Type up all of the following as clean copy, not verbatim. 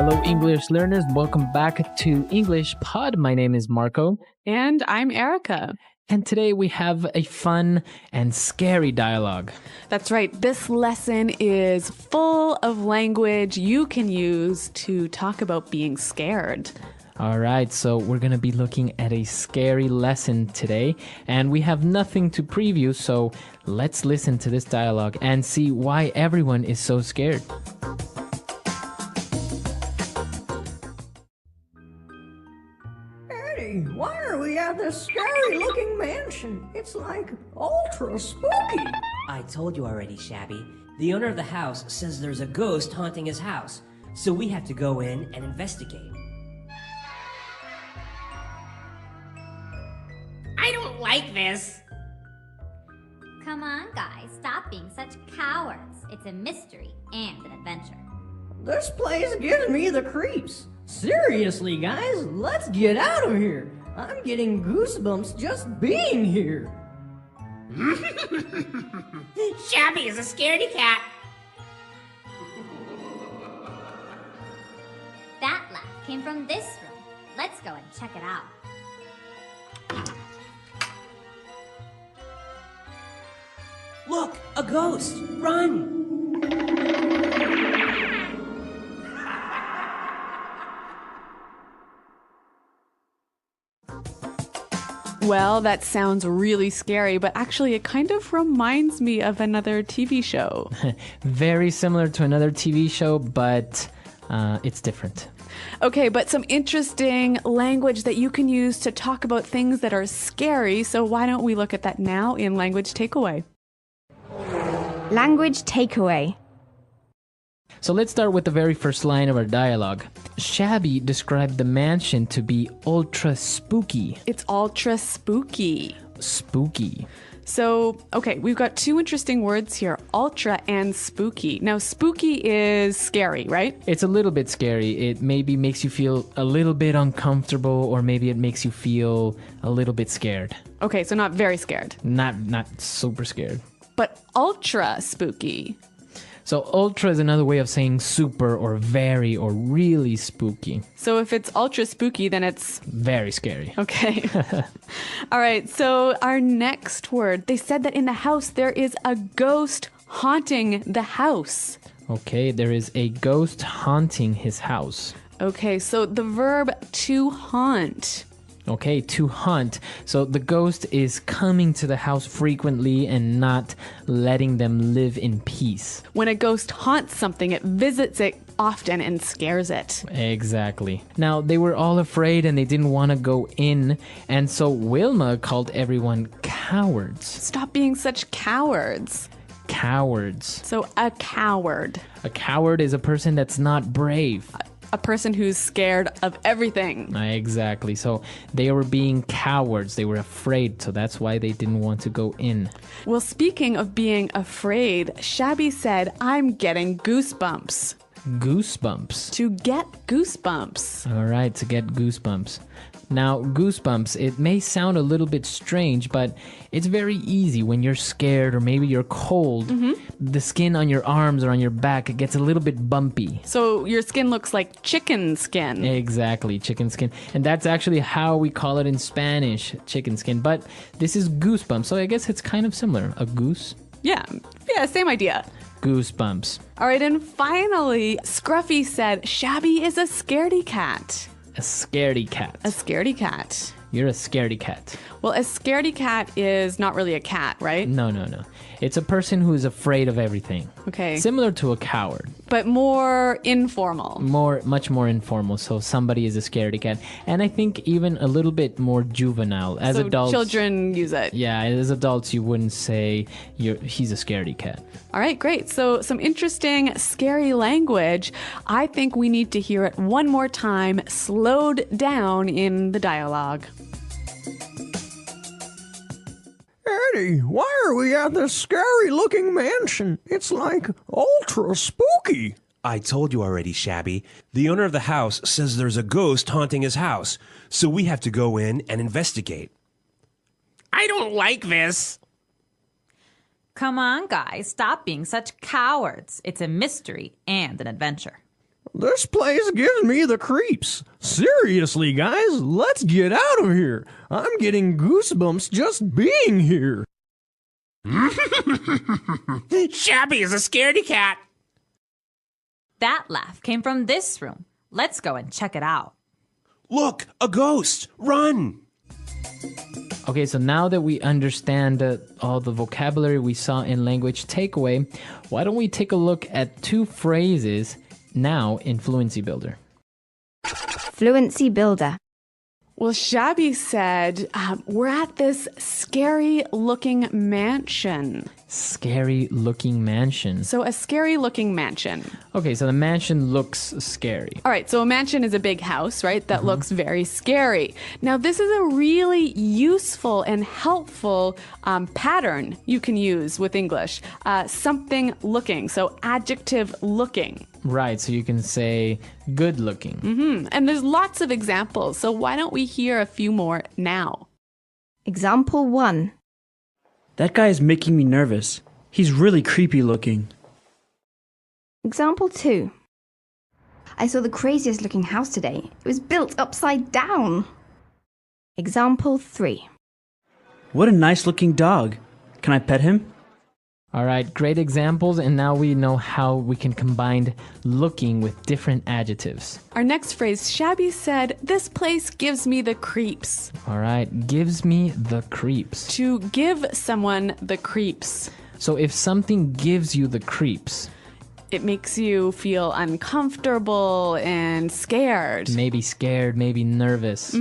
Hello, English learners. Welcome back to English Pod. My name is Marco. And I'm Erica. And today we have a fun and scary dialogue. That's right. This lesson is full of language you can use to talk about being scared. All right, so we're going to be looking at a scary lesson today, and we have nothing to preview, so let's listen to this dialogue and see why everyone is so scared. Eddie, why are we at this scary-looking mansion? It's like ultra spooky. I told you already, Shabby. The owner of the house says there's a ghost haunting his house, so we have to go in and investigate. I don't like this. Come on, guys, stop being such cowards. It's a mystery and an adventure. This place gives me the creeps. Seriously, guys, let's get out of here. I'm getting goosebumps just being here. Shabby is a scaredy cat. That laugh came from this room. Let's go and check it out. Look, a ghost! Run! Well, that sounds really scary, but actually it kind of reminds me of another TV show. Very similar to another TV show, but it's different. Okay, but some interesting language that you can use to talk about things that are scary. So why don't we look at that now in Language Takeaway? Language takeaway. So let's start with the very first line of our dialogue. Shabby described the mansion to be ultra spooky. It's ultra spooky. Spooky. So, okay, we've got two interesting words here, ultra and spooky. Now, spooky is scary, right? It's a little bit scary. It maybe makes you feel a little bit uncomfortable, or maybe it makes you feel a little bit scared. Okay, so not very scared. Not super scared. But ultra spooky. So ultra is another way of saying super or very or really spooky. So if it's ultra spooky, then it's very scary. Okay. All right. So our next word, they said that in the house there is a ghost haunting the house. Okay, there is a ghost haunting his house. Okay, so the verb to haunt. Okay, to hunt. So the ghost is coming to the house frequently and not letting them live in peace. When a ghost haunts something, it visits it often and scares it. Exactly. Now, they were all afraid and they didn't want to go in. And so Wilma called everyone cowards. Stop being such cowards. Cowards. So a coward. A coward is a person that's not brave. A person who's scared of everything. Exactly. So they were being cowards. They were afraid. So that's why they didn't want to go in. Well, speaking of being afraid, Shabby said, I'm getting goosebumps. Goosebumps. To get goosebumps. All right, to get goosebumps. Now, goosebumps, it may sound a little bit strange, but it's very easy when you're scared or maybe you're cold. The skin on your arms or on your back, it gets a little bit bumpy. So your skin looks like chicken skin. Exactly, chicken skin. And that's actually how we call it in Spanish, chicken skin. But this is goosebumps, so I guess it's kind of similar. A goose? Yeah, same idea. Goosebumps. All right, and finally, Scruffy said, Shabby is a scaredy cat. A scaredy cat. A scaredy cat. You're a scaredy cat. Well, a scaredy cat is not really a cat, right? No. It's a person who is afraid of everything. Okay. Similar to a coward. But more informal. Much more informal. So somebody is a scaredy cat. And I think even a little bit more juvenile. As so adults, children use it. Yeah, as adults, you wouldn't say he's a scaredy cat. All right, great. So some interesting, scary language. I think we need to hear it one more time, slowed down in the dialogue. Eddie, why are we at this scary-looking mansion? It's like ultra spooky. I told you already, Shabby. The owner of the house says there's a ghost haunting his house, so we have to go in and investigate. I don't like this. Come on, guys, stop being such cowards. It's a mystery and an adventure. This place gives me the creeps. Seriously, guys, let's get out of here. I'm getting goosebumps just being here. Shabby is a scaredy cat. That laugh came from this room. Let's go and check it out. Look, a ghost! Run! Okay, so now that we understand all the vocabulary we saw in language takeaway, why don't we take a look at two phrases now in Fluency Builder? Fluency Builder. Well, Shabby said, we're at this scary-looking mansion. Scary-looking mansion. So a scary-looking mansion. Okay, so the mansion looks scary. All right, so a mansion is a big house, right? That looks very scary. Now, this is a really useful and helpful pattern you can use with English. Something looking, so adjective looking. Right, so you can say good looking. And there's lots of examples, so why don't we hear a few more now? Example 1. That guy is making me nervous. He's really creepy looking. Example 2. I saw the craziest looking house today. It was built upside down. Example 3. What a nice looking dog. Can I pet him? All right, great examples, and now we know how we can combine looking with different adjectives. Our next phrase, Shabby said, this place gives me the creeps. All right, gives me the creeps. To give someone the creeps. So if something gives you the creeps, it makes you feel uncomfortable and scared. Maybe scared, maybe nervous.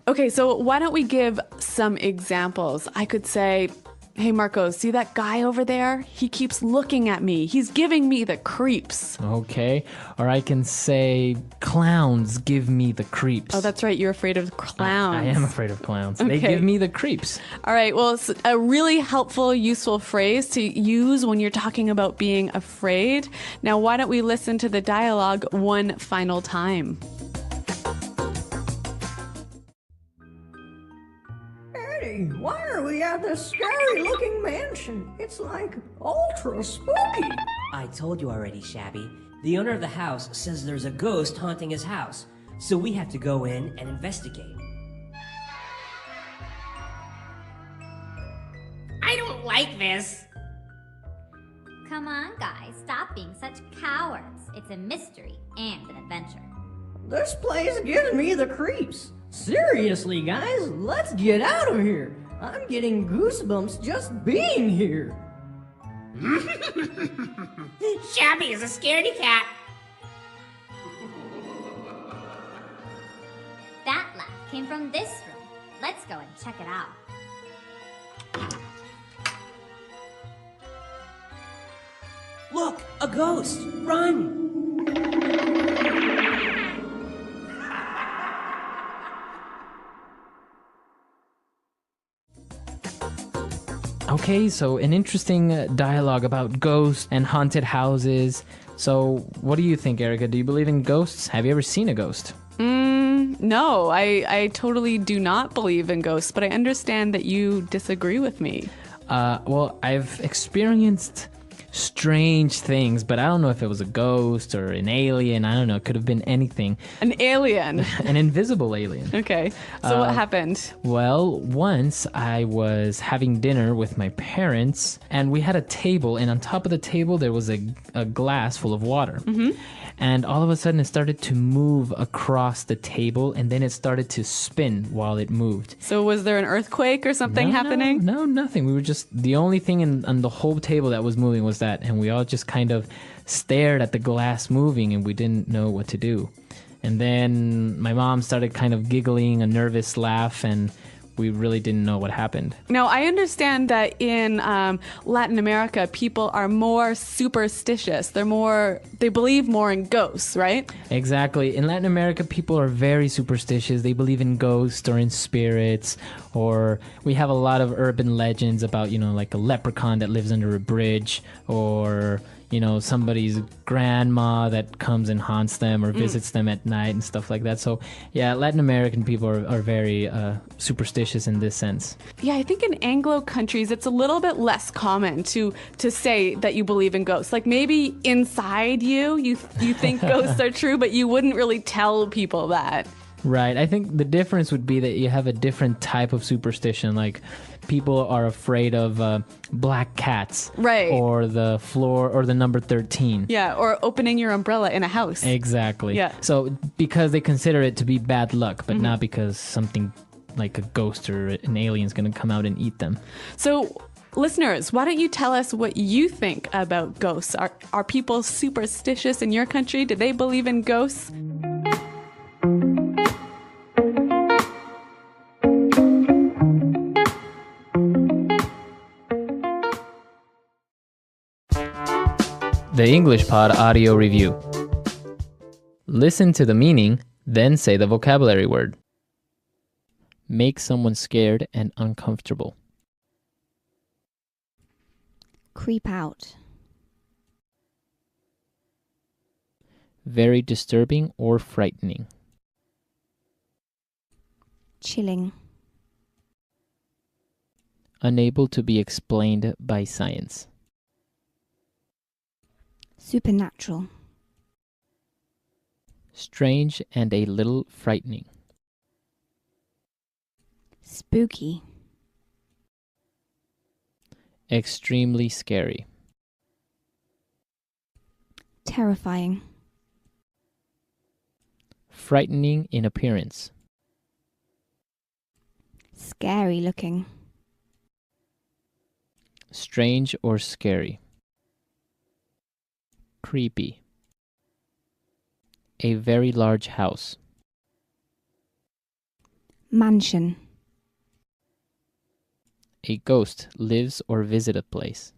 Okay, so why don't we give some examples? I could say, hey, Marco, see that guy over there? He keeps looking at me. He's giving me the creeps. Okay. Or I can say, clowns give me the creeps. Oh, that's right. You're afraid of clowns. I am afraid of clowns. Okay. They give me the creeps. All right. Well, it's a really helpful, useful phrase to use when you're talking about being afraid. Now, why don't we listen to the dialogue one final time? Eddie, why are we at this scary-looking mansion? It's like ultra spooky. I told you already, Shabby. The owner of the house says there's a ghost haunting his house, so we have to go in and investigate. I don't like this. Come on, guys, stop being such cowards. It's a mystery and an adventure. This place gives me the creeps. Seriously, guys, let's get out of here. I'm getting goosebumps just being here. Shabby is a scaredy cat. That laugh came from this room. Let's go and check it out. Look, a ghost! Run! Okay, so an interesting dialogue about ghosts and haunted houses. So what do you think, Erica? Do you believe in ghosts? Have you ever seen a ghost? No, I totally do not believe in ghosts, but I understand that you disagree with me. Well, I've experienced strange things, but I don't know if it was a ghost or an alien. I don't know. It could have been anything. An alien. An invisible alien. Okay. So what happened? Well, once I was having dinner with my parents, and we had a table, and on top of the table there was a glass full of water. And all of a sudden it started to move across the table, and then it started to spin while it moved. So was there an earthquake or something happening? No, nothing. We were just, the only thing on the whole table that was moving was that, and we all just kind of stared at the glass moving, and we didn't know what to do. And then my mom started kind of giggling, a nervous laugh, and we really didn't know what happened. Now, I understand that in Latin America, people are more superstitious. They believe more in ghosts, right? Exactly. In Latin America, people are very superstitious. They believe in ghosts or in spirits, or we have a lot of urban legends about, like a leprechaun that lives under a bridge, or, somebody's grandma that comes and haunts them or visits them at night and stuff like that. So yeah, Latin American people are very superstitious in this sense. Yeah, I think in Anglo countries it's a little bit less common to say that you believe in ghosts. Like maybe inside you think ghosts are true, but you wouldn't really tell people that. Right. I think the difference would be that you have a different type of superstition. Like people are afraid of black cats. Right. Or the floor or the number 13. Yeah, or opening your umbrella in a house. Exactly. Yeah. So because they consider it to be bad luck, but not because something like a ghost or an alien is going to come out and eat them. So listeners, why don't you tell us what you think about ghosts? Are people superstitious in your country? Do they believe in ghosts? The English Pod Audio Review. Listen to the meaning, then say the vocabulary word. Make someone scared and uncomfortable. Creep out. Very disturbing or frightening. Chilling. Unable to be explained by science. Supernatural. Strange and a little frightening. Spooky. Extremely scary. Terrifying. Frightening in appearance. Scary looking. Strange or scary. Creepy. A very large house. Mansion. A ghost lives or visits a place.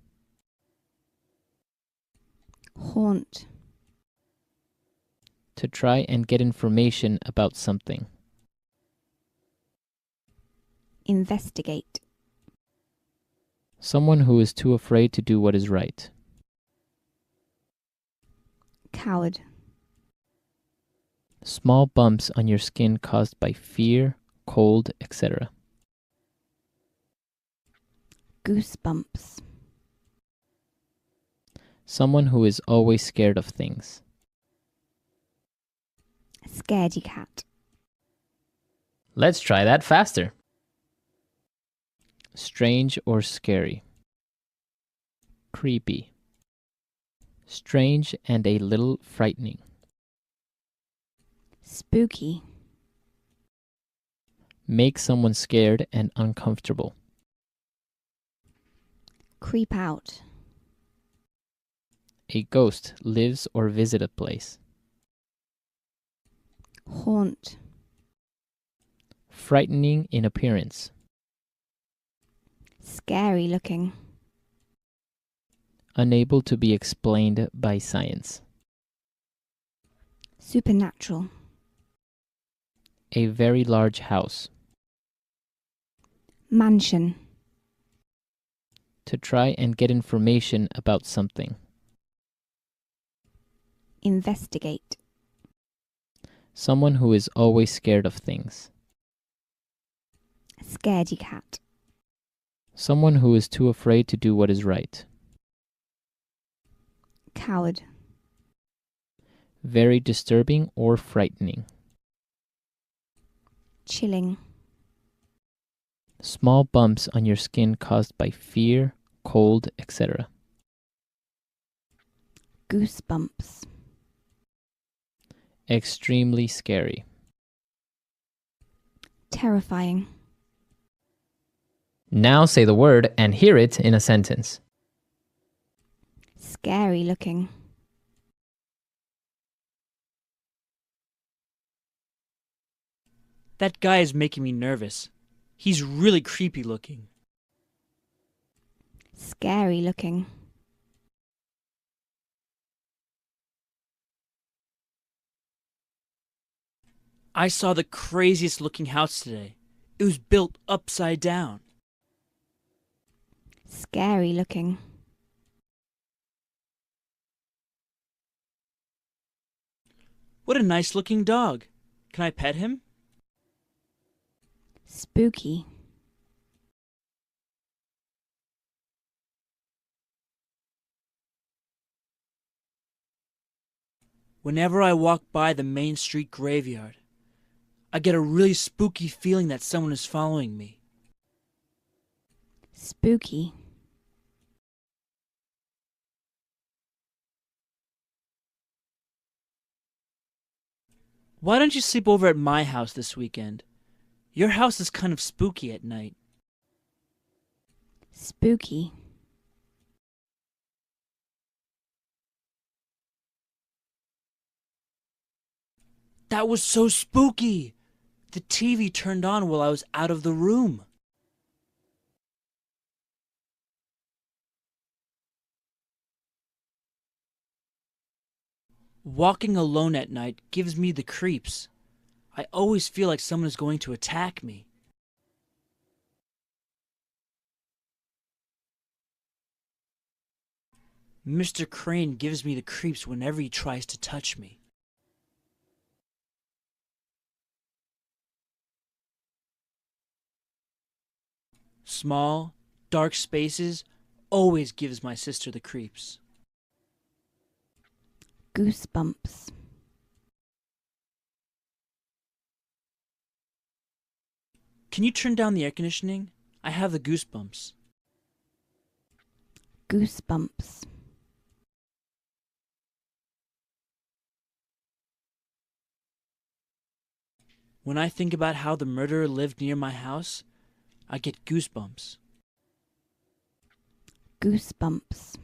Haunt. To try and get information about something. Investigate. Someone who is too afraid to do what is right. Coward. Small bumps on your skin caused by fear, cold, etc. Goosebumps. Someone who is always scared of things. Scaredy cat. Let's try that faster. Strange or scary. Creepy. Strange and a little frightening. Spooky. Make someone scared and uncomfortable. Creep out. A ghost lives or visits a place. Haunt. Frightening in appearance. Scary looking. Unable to be explained by science. Supernatural. A very large house. Mansion. To try and get information about something. Investigate. Someone who is always scared of things. Scaredy cat. Someone who is too afraid to do what is right. Coward. Very disturbing or frightening. Chilling. Small bumps on your skin caused by fear, cold, etc. Goosebumps. Extremely scary. Terrifying. Now say the word and hear it in a sentence. Scary looking. That guy is making me nervous. He's really creepy looking. Scary looking. I saw the craziest looking house today. It was built upside down. Scary looking. What a nice looking dog. Can I pet him? Spooky. Whenever I walk by the Main Street graveyard, I get a really spooky feeling that someone is following me. Spooky. Why don't you sleep over at my house this weekend? Your house is kind of spooky at night. Spooky. That was so spooky! The TV turned on while I was out of the room. Walking alone at night gives me the creeps. I always feel like someone is going to attack me. Mr. Crane gives me the creeps whenever he tries to touch me. Small, dark spaces always gives my sister the creeps. Goosebumps. Can you turn down the air conditioning? I have the goosebumps. Goosebumps. When I think about how the murderer lived near my house, I get goosebumps. Goosebumps.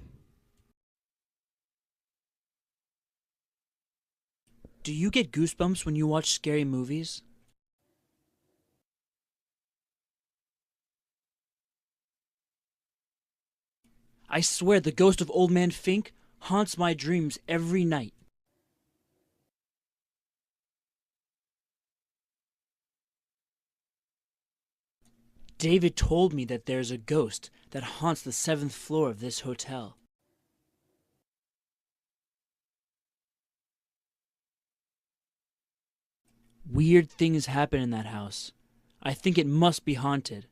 Do you get goosebumps when you watch scary movies? I swear the ghost of Old Man Fink haunts my dreams every night. David told me that there's a ghost that haunts the 7th floor of this hotel. Weird things happen in that house. I think it must be haunted.